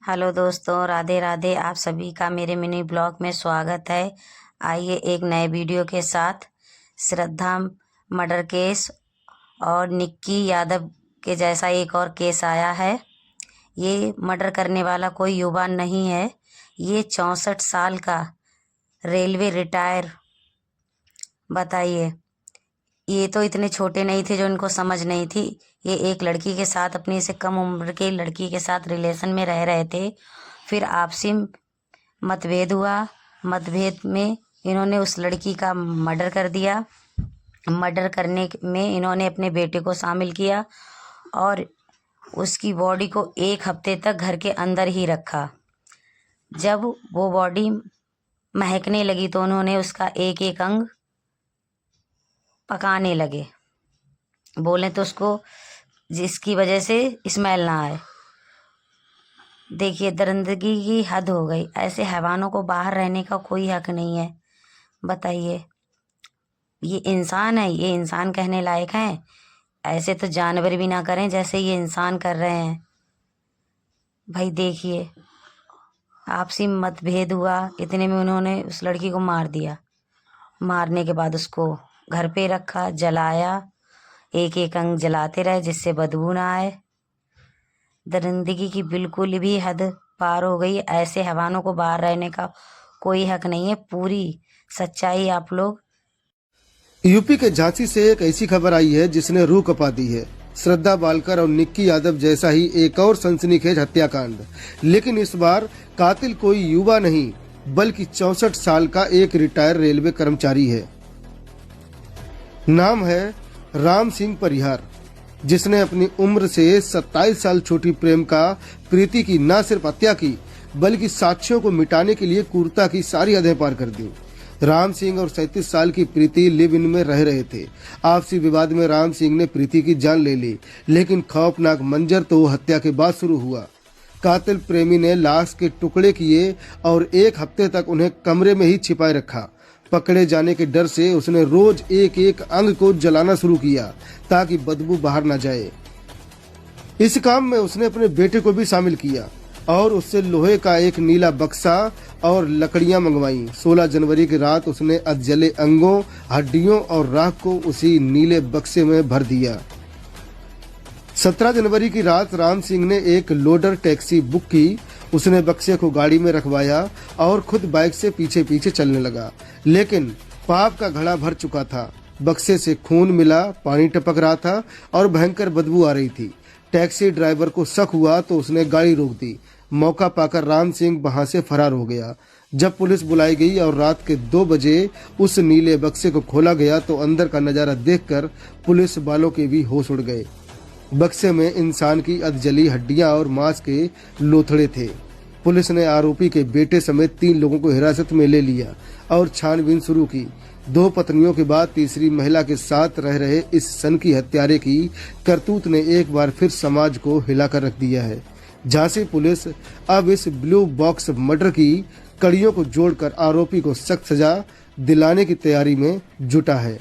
Hello दोस्तों, राधे राधे। आप सभी का मेरे मिनी ब्लॉग में स्वागत है। आइए एक नए वीडियो के साथ। श्रद्धा मर्डर केस और निक्की यादव के जैसा एक और केस आया है। ये मर्डर करने वाला कोई युवा नहीं है। ये 64 साल का रेलवे रिटायर। बताइए, ये तो इतने छोटे नहीं थे जो इनको समझ नहीं थी। ये एक लड़की के साथ, अपनी से कम उम्र के लड़की के साथ रिलेशन में रह रहे थे। फिर आपसी मतभेद हुआ। मतभेद में इन्होंने उस लड़की का मर्डर कर दिया। मर्डर करने में इन्होंने अपने बेटे को शामिल किया और उसकी बॉडी को 1 हफ्ते तक घर के अंदर ही रखा। जब वो बॉडी महकने लगी तो उन्होंने उसका एक एक अंग पकाने लगे। बोले तो उसको, जिसकी वजह से स्मेल ना आए। देखिए, दरिंदगी की हद हो गई। ऐसे हैवानों को बाहर रहने का कोई हक नहीं है। बताइए, ये इंसान है, ये इंसान कहने लायक हैं? ऐसे तो जानवर भी ना करें जैसे ये इंसान कर रहे हैं। भाई देखिए, आपसी मतभेद हुआ, इतने में उन्होंने उस लड़की को मार दिया। मारने के बाद उसको घर पे रखा, जलाया। एक एक अंग जलाते रहे जिससे बदबू ना आए। दरिंदगी की बिल्कुल भी हद पार हो गई। ऐसे हैवानों को बाहर रहने का कोई हक नहीं है। पूरी सच्चाई आप लोग। यूपी के झांसी से एक ऐसी खबर आई है जिसने रूह कपा दी है। श्रद्धा बालकर और निक्की यादव जैसा ही एक और सनसनीखेज हत्याकांड, लेकिन इस बार कातिल कोई युवा नहीं बल्कि 64 साल का एक रिटायर रेलवे कर्मचारी है। नाम है राम सिंह परिहार, जिसने अपनी उम्र से 27 साल छोटी प्रेमिका प्रीति की न सिर्फ हत्या की बल्कि साक्ष्यों को मिटाने के लिए क्रूरता की सारी हदें पार कर दी। राम सिंह और 37 साल की प्रीति लिव इन में रह रहे थे। आपसी विवाद में राम सिंह ने प्रीति की जान ले ली, लेकिन खौफनाक मंजर तो हत्या के बाद शुरू हुआ। कातिल प्रेमी ने लाश के टुकड़े किए और 1 हफ्ते तक उन्हें कमरे में ही छिपाए रखा। पकड़े जाने के डर से उसने रोज एक एक अंग को जलाना शुरू किया ताकि बदबू बाहर न जाए। इस काम में उसने अपने बेटे को भी शामिल किया और उससे लोहे का एक नीला बक्सा और लकड़ियां मंगवाई। 16 जनवरी की रात उसने अधजले अंगों, हड्डियों और राख को उसी नीले बक्से में भर दिया। 17 जनवरी की रात राम सिंह ने एक लोडर टैक्सी बुक की। उसने बक्से को गाड़ी में रखवाया और खुद बाइक से पीछे पीछे चलने लगा, लेकिन पाप का घड़ा भर चुका था। बक्से से खून मिला, पानी टपक रहा था और भयंकर बदबू आ रही थी। टैक्सी ड्राइवर को शक हुआ तो उसने गाड़ी रोक दी। मौका पाकर राम सिंह वहां से फरार हो गया। जब पुलिस बुलाई गई और रात के 2 बजे उस नीले बक्से को खोला गया तो अंदर का नजारा देखकर पुलिस वालों के भी होश उड़ गए। बक्से में इंसान की अधजली हड्डियां और मांस के लोथड़े थे। पुलिस ने आरोपी के बेटे समेत 3 लोगों को हिरासत में ले लिया और छानबीन शुरू की। 2 पत्नियों के बाद तीसरी महिला के साथ रह रहे इस सनकी हत्यारे की करतूत ने एक बार फिर समाज को हिलाकर रख दिया है। झांसी पुलिस अब इस ब्लू बॉक्स मर्डर की कड़ियों को जोड़कर आरोपी को सख्त सजा दिलाने की तैयारी में जुटा है।